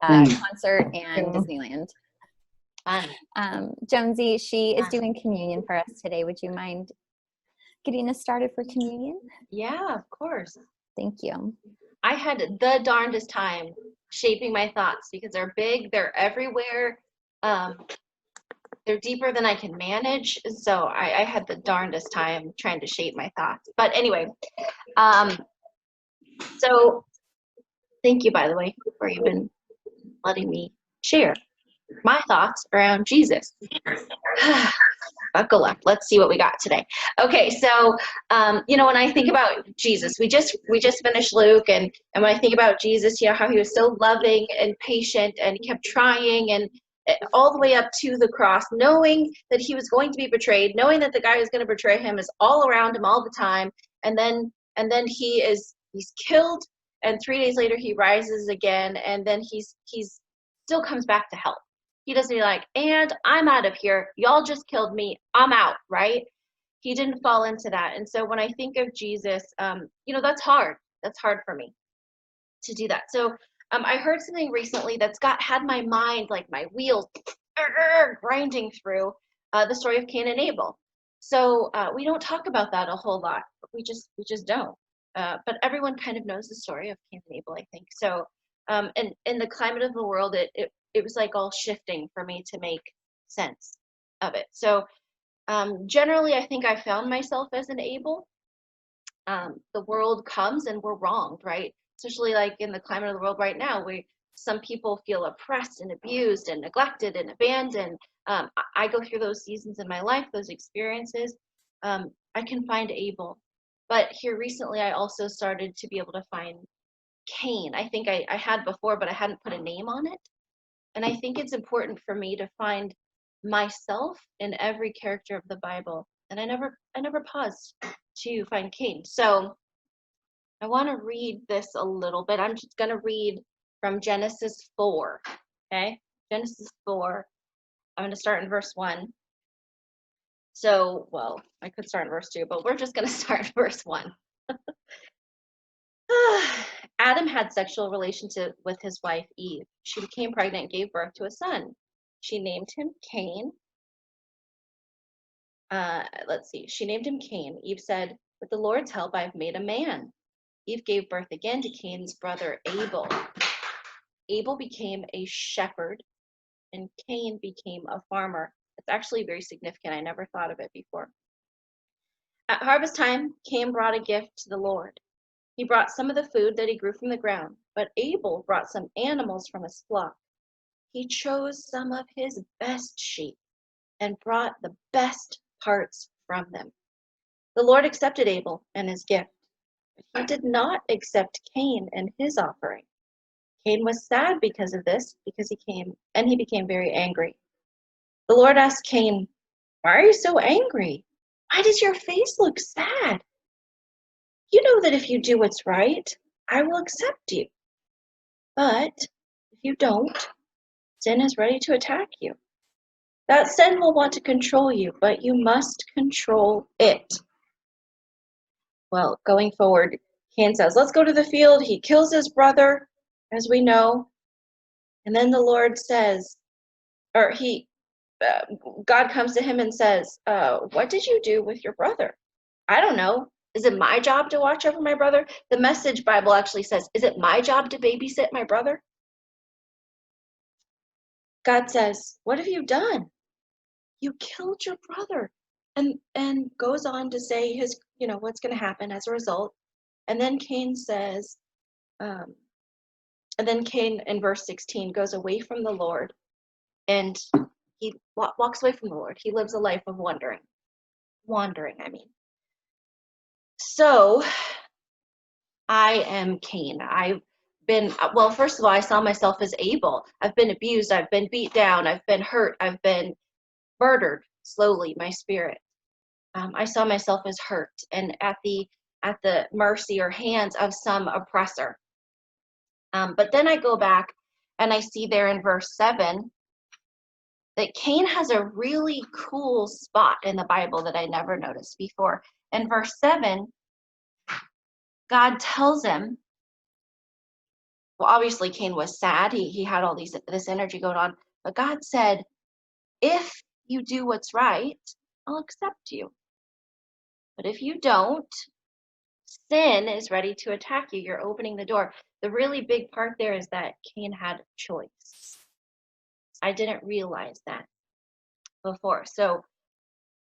concert and Disneyland. Jonesy, she is doing communion for us today. Would you mind getting us started for communion? Yeah, of course. Thank you. I had the darndest time shaping my thoughts because they're big, they're everywhere. They're deeper than I can manage. So I had the darndest time trying to shape my thoughts. But anyway, so thank you, by the way, for even letting me share my thoughts around Jesus. Buckle up. Let's see what we got today. Okay, so when I think about Jesus, we just finished Luke, and when I think about Jesus, how he was so loving and patient, and he kept trying, and all the way up to the cross, knowing that he was going to be betrayed, knowing that the guy who's going to betray him is all around him all the time, and then he's killed, and 3 days later he rises again, and then he's still comes back to help. He doesn't be like, and I'm out of here. Y'all just killed me. I'm out, right? He didn't fall into that. And so when I think of Jesus, that's hard. That's hard for me to do that. So I heard something recently that's had my mind, like my wheels grinding through the story of Cain and Abel. So we don't talk about that a whole lot. We just don't. But everyone kind of knows the story of Cain and Abel, I think. So and in the climate of the world, it was like all shifting for me to make sense of it. So generally, I think I found myself as an Abel. The world comes and we're wronged, right? Especially like in the climate of the world right now, some people feel oppressed and abused and neglected and abandoned. I go through those seasons in my life, those experiences. I can find Abel. But here recently, I also started to be able to find Cain. I think I had before, but I hadn't put a name on it. And I think it's important for me to find myself in every character of the Bible. And I never paused to find Cain. So I want to read this a little bit. I'm just going to read from Genesis 4. Okay? Genesis 4. I'm going to start in verse 1. So, well, I could start in verse 2, but we're just going to start in verse 1. Adam had sexual relationship with his wife Eve. She became pregnant and gave birth to a son. She named him Cain. She named him Cain. Eve said, "With the Lord's help, I've made a man." Eve gave birth again to Cain's brother Abel. Abel became a shepherd, and Cain became a farmer. It's actually very significant. I never thought of it before. At harvest time, Cain brought a gift to the Lord. He brought some of the food that he grew from the ground, but Abel brought some animals from his flock. He chose some of his best sheep and brought the best parts from them. The Lord accepted Abel and his gift, but he did not accept Cain and his offering. Cain was sad because of this, because he became very angry. The Lord asked Cain, "Why are you so angry? Why does your face look sad? You know that if you do what's right, I will accept you. But if you don't, sin is ready to attack you. That sin will want to control you, but you must control it." Well, going forward, Cain says, "Let's go to the field." He kills his brother, as we know. And then the Lord says, God comes to him and says, "What did you do with your brother?" "I don't know. Is it my job to watch over my brother?" The Message Bible actually says, "Is it my job to babysit my brother?" God says, "What have you done? You killed your brother." And goes on to say what's going to happen as a result. And then Cain says, and then Cain in verse 16 goes away from the Lord, and he walks away from the Lord. He lives a life of wandering. So I am Cain. First of all, I saw myself as Abel. I've been abused. I've been beat down. I've been hurt. I've been murdered slowly, my spirit. I saw myself as hurt and at the mercy or hands of some oppressor. But then I go back and I see there in verse 7 that Cain has a really cool spot in the Bible that I never noticed before. In verse 7, God tells him, Well, obviously Cain was sad. He had all this energy going on. But God said, if you do what's right, I'll accept you. But if you don't, sin is ready to attack you. You're opening the door. The really big part there is that Cain had a choice. I didn't realize that before. So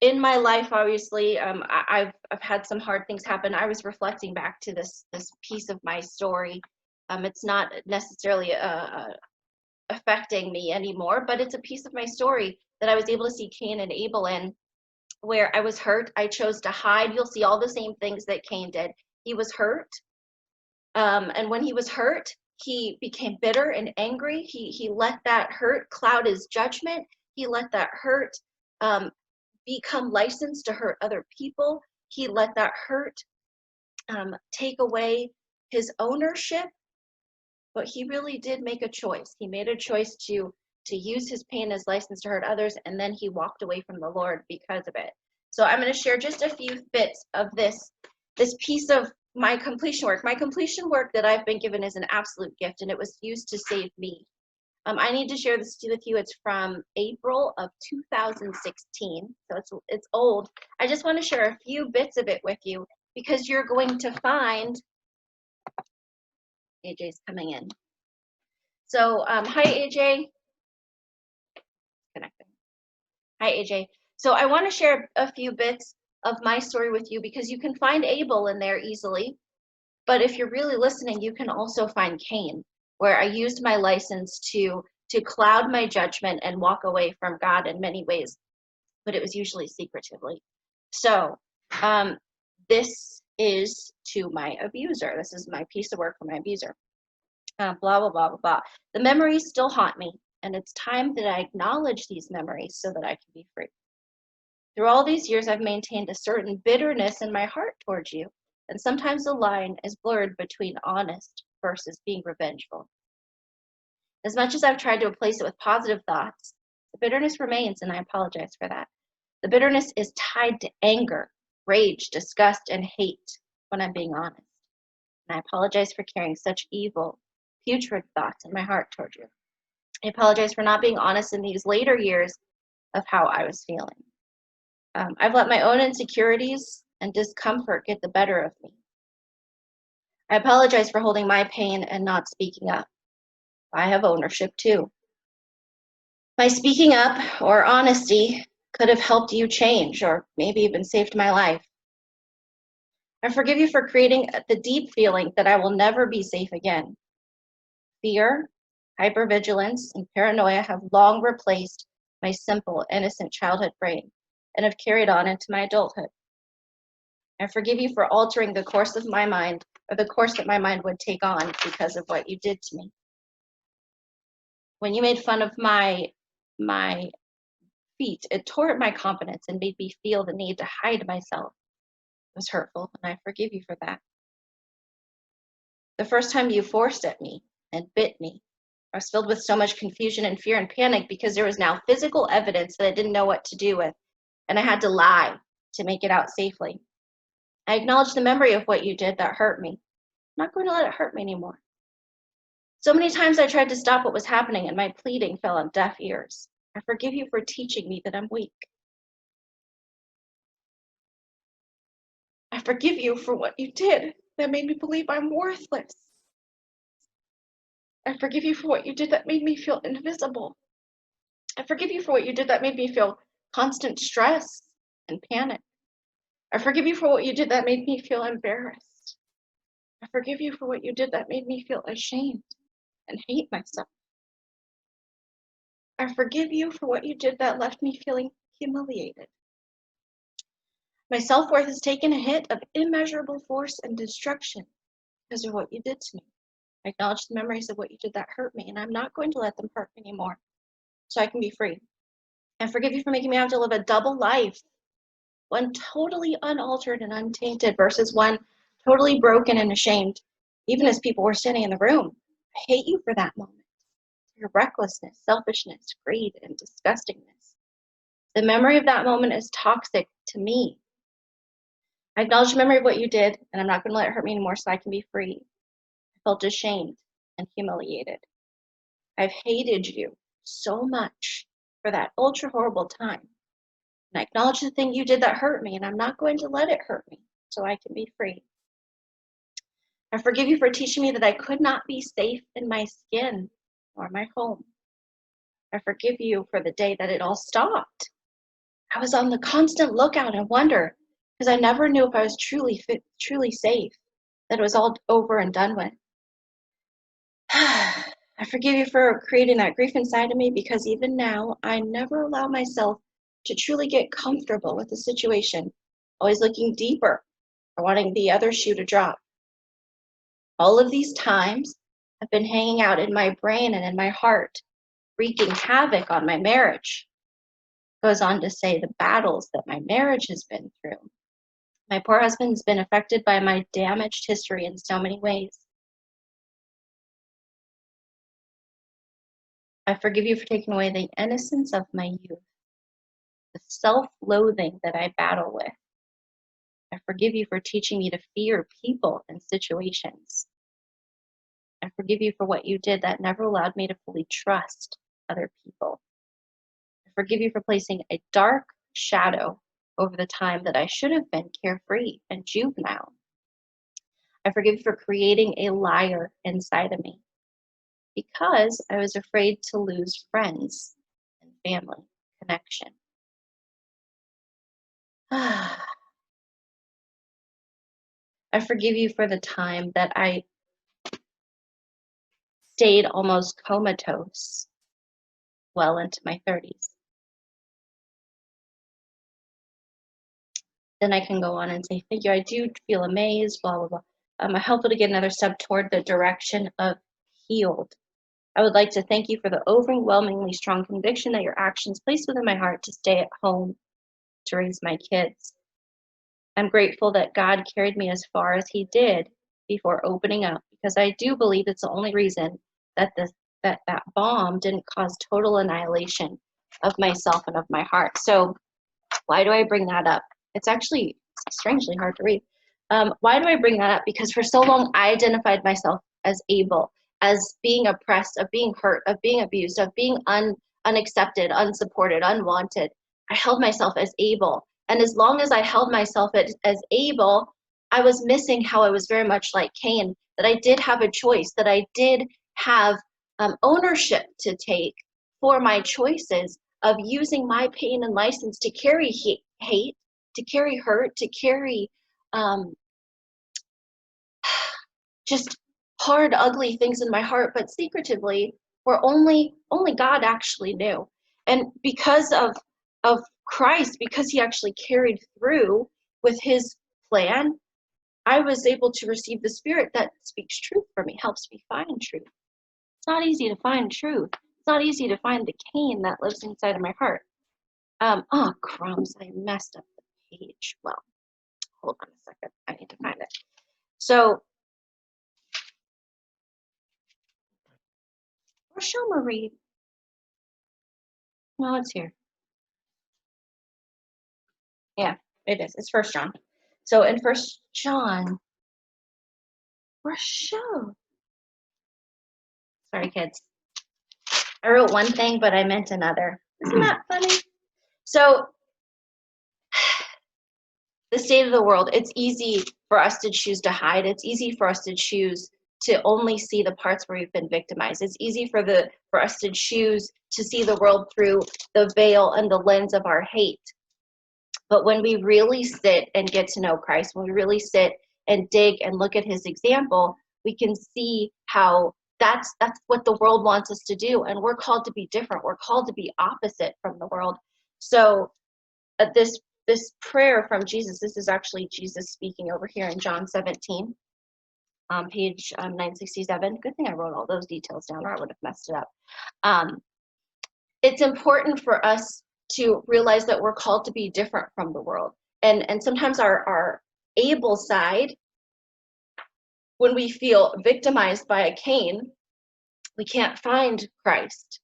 in my life, obviously, I've had some hard things happen. I was reflecting back to this piece of my story. It's not necessarily affecting me anymore, but it's a piece of my story that I was able to see Cain and Abel in, where I was hurt. I chose to hide. You'll see all the same things that Cain did. He was hurt. And when he was hurt, he became bitter and angry. He let that hurt cloud his judgment. He let that hurt become licensed to hurt other people. He let that hurt take away his ownership. But he really did make a choice. He made a choice to use his pain as license to hurt others, and then he walked away from the Lord because of it. So I'm going to share just a few bits of this piece of my completion work. My completion work that I've been given is an absolute gift, and it was used to save me. I need to share this with you. It's from April of 2016, so it's old. I just want to share a few bits of it with you because you're going to find AJ's coming in. So, hi AJ. Connecting. Hi AJ. So I want to share a few bits of my story with you because you can find Abel in there easily. But if you're really listening, you can also find Cain, where I used my license to cloud my judgment and walk away from God in many ways, but it was usually secretively. So this is to my abuser. This is my piece of work for my abuser. Blah, blah, blah, blah, blah. The memories still haunt me, and it's time that I acknowledge these memories so that I can be free. Through all these years, I've maintained a certain bitterness in my heart towards you, and sometimes the line is blurred between honest versus being revengeful. As much as I've tried to replace it with positive thoughts, the bitterness remains, and I apologize for that. The bitterness is tied to anger, rage, disgust, and hate when I'm being honest. And I apologize for carrying such evil, putrid thoughts in my heart toward you. I apologize for not being honest in these later years of how I was feeling. I've let my own insecurities and discomfort get the better of me. I apologize for holding my pain and not speaking up. I have ownership too. My speaking up or honesty could have helped you change or maybe even saved my life. I forgive you for creating the deep feeling that I will never be safe again. Fear, hypervigilance, and paranoia have long replaced my simple, innocent childhood brain and have carried on into my adulthood. I forgive you for altering the course of my mind, or the course that my mind would take on because of what you did to me. When you made fun of my feet, it tore at my confidence and made me feel the need to hide myself. It was hurtful, and I forgive you for that. The first time you forced at me and bit me, I was filled with so much confusion and fear and panic because there was now physical evidence that I didn't know what to do with, and I had to lie to make it out safely. I acknowledge the memory of what you did that hurt me. I'm not going to let it hurt me anymore. So many times I tried to stop what was happening, and my pleading fell on deaf ears. I forgive you for teaching me that I'm weak. I forgive you for what you did that made me believe I'm worthless. I forgive you for what you did that made me feel invisible. I forgive you for what you did that made me feel constant stress and panic. I forgive you for what you did that made me feel embarrassed. I forgive you for what you did that made me feel ashamed and hate myself. I forgive you for what you did that left me feeling humiliated. My self-worth has taken a hit of immeasurable force and destruction because of what you did to me. I acknowledge the memories of what you did that hurt me, and I'm not going to let them hurt me anymore so I can be free. I forgive you for making me have to live a double life, one totally unaltered and untainted versus one totally broken and ashamed, even as people were standing in the room. I hate you for that moment. Your recklessness, selfishness, greed, and disgustingness. The memory of that moment is toxic to me. I acknowledge the memory of what you did, and I'm not going to let it hurt me anymore so I can be free. I felt ashamed and humiliated. I've hated you so much for that ultra horrible time. And I acknowledge the thing you did that hurt me, and I'm not going to let it hurt me so I can be free. I forgive you for teaching me that I could not be safe in my skin or my home. I forgive you for the day that it all stopped. I was on the constant lookout and wonder because I never knew if I was truly safe, that it was all over and done with. I forgive you for creating that grief inside of me because even now, I never allow myself to truly get comfortable with the situation, always looking deeper or wanting the other shoe to drop. All of these times have been hanging out in my brain and in my heart, wreaking havoc on my marriage. Goes on to say the battles that my marriage has been through. My poor husband's been affected by my damaged history in so many ways. I forgive you for taking away the innocence of my youth, the self-loathing that I battle with. I forgive you for teaching me to fear people and situations. I forgive you for what you did that never allowed me to fully trust other people. I forgive you for placing a dark shadow over the time that I should have been carefree and juvenile. I forgive you for creating a liar inside of me because I was afraid to lose friends and family connection. I forgive you for the time that I stayed almost comatose well into my 30s. Then I can go on and say, thank you, I do feel amazed, blah, blah, blah. I'm helpful to get another step toward the direction of healed. I would like to thank you for the overwhelmingly strong conviction that your actions placed within my heart to stay at home to raise my kids. I'm grateful that God carried me as far as he did before opening up, because I do believe it's the only reason that that bomb didn't cause total annihilation of myself and of my heart. So why do I bring that up? It's actually strangely hard to read. Why do I bring that up? Because for so long I identified myself as able, as being oppressed, of being hurt, of being abused, of being unaccepted, unsupported, unwanted. I held myself as able. And as long as I held myself as able, I was missing how I was very much like Cain, that I did have a choice, that I did have ownership to take for my choices of using my pain and license to carry hate, to carry hurt, to carry just hard, ugly things in my heart, but secretively, where only God actually knew. And because of Christ, because he actually carried through with his plan, I was able to receive the Spirit that speaks truth for me, helps me find truth. It's not easy to find truth. It's not easy to find the Cain that lives inside of my heart. Oh, crumbs, I messed up the page. Well, hold on a second. I need to find it. So, Rachelle Marie. No, it's here. Yeah, it is. It's 1 John. So in 1 John, Rachelle. Sorry, kids. I wrote one thing, but I meant another. Isn't that funny? So, the state of the world, it's easy for us to choose to hide. It's easy for us to choose to only see the parts where we've been victimized. It's easy for us to choose to see the world through the veil and the lens of our hate. But when we really sit and get to know Christ, when we really sit and dig and look at his example, we can see how that's what the world wants us to do. And we're called to be different. We're called to be opposite from the world. So this prayer from Jesus, this is actually Jesus speaking over here in John 17, on page 967. Good thing I wrote all those details down, or I would have messed it up. It's important for us to realize that we're called to be different from the world. And sometimes our able side, when we feel victimized by a Cain, we can't find Christ.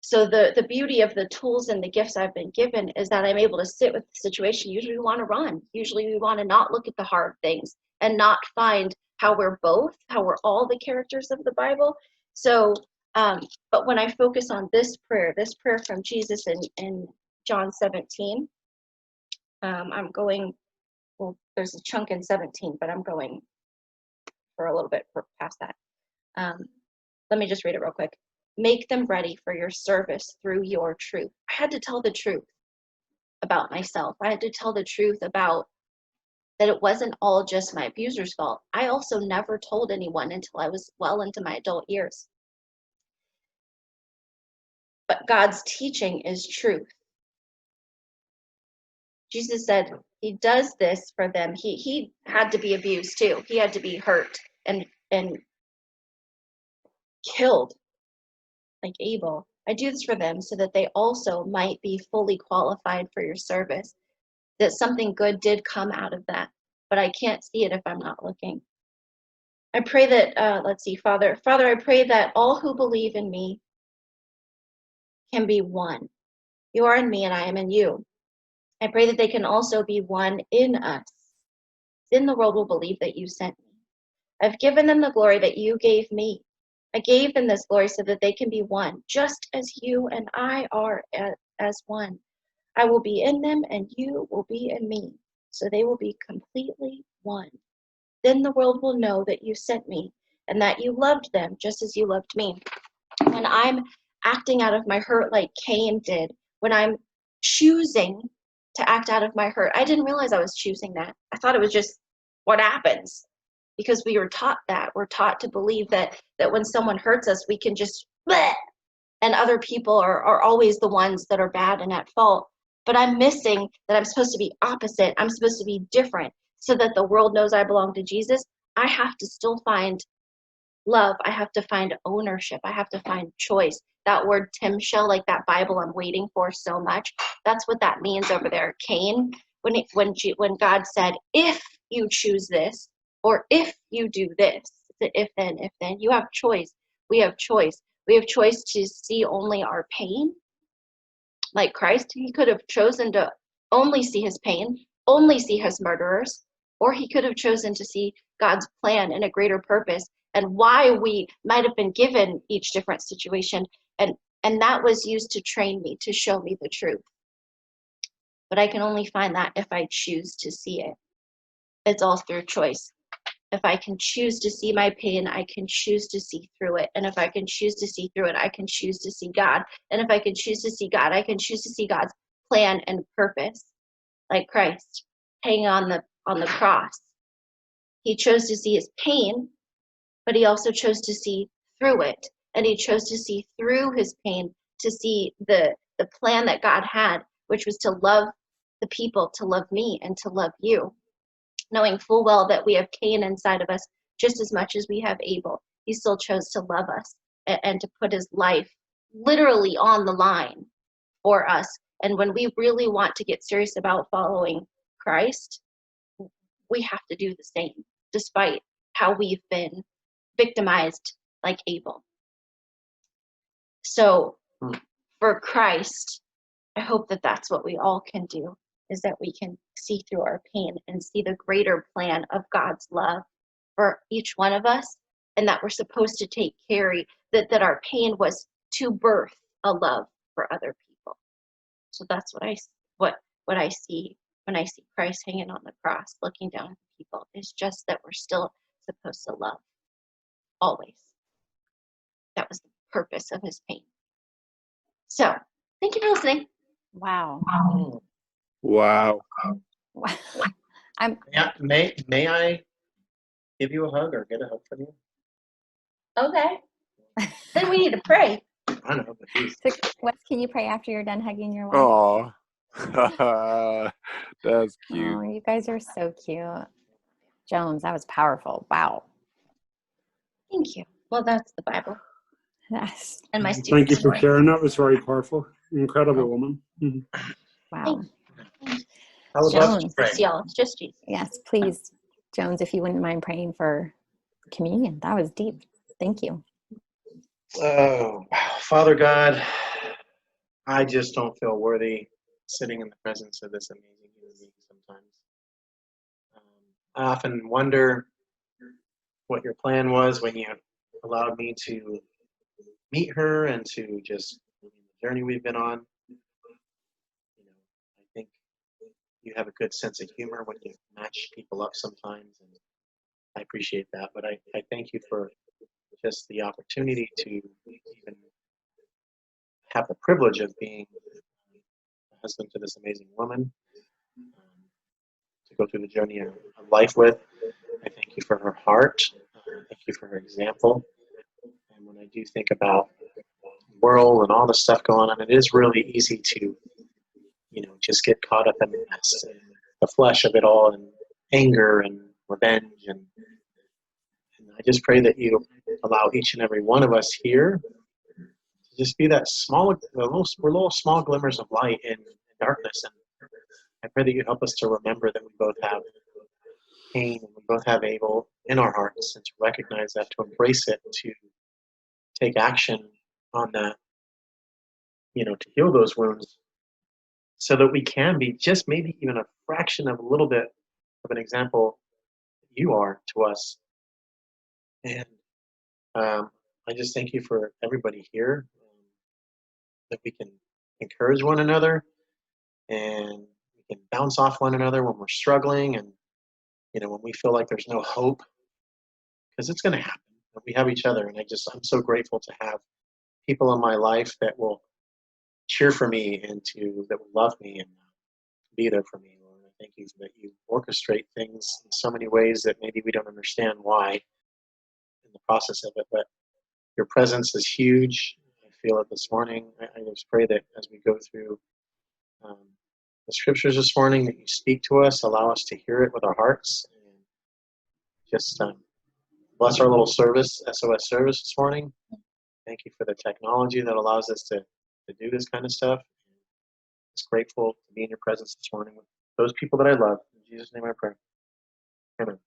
So the beauty of the tools and the gifts I've been given is that I'm able to sit with the situation. Usually we want to run. Usually we want to not look at the hard things and not find how we're both, how we're all the characters of the Bible. So, but when I focus on this prayer from Jesus in John 17, I'm going, well, there's a chunk in 17, but I'm going for a little bit past that. Let me just read it real quick. Make them ready for your service through your truth. I had to tell the truth about myself. I had to tell the truth about that it wasn't all just my abuser's fault. I also never told anyone until I was well into my adult years. But God's teaching is truth. Jesus said he does this for them. He had to be abused too. He had to be hurt and killed like Abel. I do this for them so that they also might be fully qualified for your service. That something good did come out of that, but I can't see it if I'm not looking. I pray that, let's see, Father, I pray that all who believe in me can be one. You are in me and I am in you. I pray that they can also be one in us. Then the world will believe that you sent me. I've given them the glory that you gave me. I gave them this glory so that they can be one, just as you and I are as one. I will be in them and you will be in me, so they will be completely one. Then the world will know that you sent me and that you loved them just as you loved me. When I'm acting out of my hurt like Cain did, when I'm choosing to act out of my hurt, I didn't realize I was choosing that. I thought it was just what happens because we were taught that. We're taught to believe that when someone hurts us, we can just bleh, and other people are always the ones that are bad and at fault. But I'm missing that I'm supposed to be opposite. I'm supposed to be different so that the world knows I belong to Jesus. I have to still find love. I have to find ownership. I have to find choice. That word timshel, like that Bible I'm waiting for so much, that's what that means over there. Cain, when God said, if you choose this, or if you do this, if then, you have choice. We have choice. We have choice to see only our pain, like Christ. He could have chosen to only see his pain, only see his murderers, or he could have chosen to see God's plan and a greater purpose and why we might have been given each different situation. And that was used to train me, to show me the truth. But I can only find that if I choose to see it. It's all through choice. If I can choose to see my pain, I can choose to see through it. And if I can choose to see through it, I can choose to see God. And if I can choose to see God, I can choose to see God's plan and purpose, like Christ hanging on the cross. He chose to see his pain, but he also chose to see through it. And he chose to see through his pain, to see the plan that God had, which was to love the people, to love me, and to love you. Knowing full well that we have Cain inside of us just as much as we have Abel. He still chose to love us and to put his life literally on the line for us. And when we really want to get serious about following Christ, we have to do the same, despite how we've been victimized like Abel. So for Christ, I hope that that's what we all can do, is that we can see through our pain and see the greater plan of God's love for each one of us, and that we're supposed to carry that our pain was to birth a love for other people. So that's what I see when I see Christ hanging on the cross, looking down at people, is just that we're still supposed to love, always. That was the purpose of his pain. So, thank you for listening. Wow. Wow. May I give you a hug or get a hug from you? Okay. Then we need to pray. I know, but geez. So, Wes, can you pray after you're done hugging your wife? Oh, that's cute. Oh, you guys are so cute. Jones, that was powerful. Wow. Thank you. Well, that's the Bible. Yes. And my Thank you for story. sharing. That was very powerful. Incredible woman. Mm-hmm. Wow. I would love to Jones. pray. It's y'all. It's just Jesus. Yes, please, Jones, if you wouldn't mind praying for communion. That was deep. Thank you. Oh, Father God, I just don't feel worthy sitting in the presence of this amazing human being sometimes. I often wonder what your plan was when you allowed me to meet her and to just the journey we've been on. You know, I think you have a good sense of humor when you match people up sometimes, and I appreciate that. But I thank you for just the opportunity to even have the privilege of being a husband to this amazing woman, to go through the journey of life with. I thank you for her heart. Thank you for her example. And when I do think about the world and all the stuff going on, it is really easy to, just get caught up in the mess, and the flesh of it all, and anger and revenge. And I just pray that you allow each and every one of us here to just be that we're little small glimmers of light in darkness. And I pray that you help us to remember that we both have pain and we both have evil in our hearts, and to recognize that, to embrace it, to take action on that, to heal those wounds, so that we can be just maybe even a fraction of a little bit of an example that you are to us. And I just thank you for everybody here, that we can encourage one another, and we can bounce off one another when we're struggling, and when we feel like there's no hope, because it's going to happen. We have each other, and I'm so grateful to have people in my life that will cheer for me, and that will love me and be there for me, Lord. I thank you that you orchestrate things in so many ways that maybe we don't understand why in the process of it, but your presence is huge. I feel it this morning. I just pray that as we go through the scriptures this morning, that you speak to us, allow us to hear it with our hearts, and just bless our little service, S.O.S service this morning. Thank you for the technology that allows us to do this kind of stuff. Just grateful to be in your presence this morning with those people that I love. In Jesus' name I pray. Amen.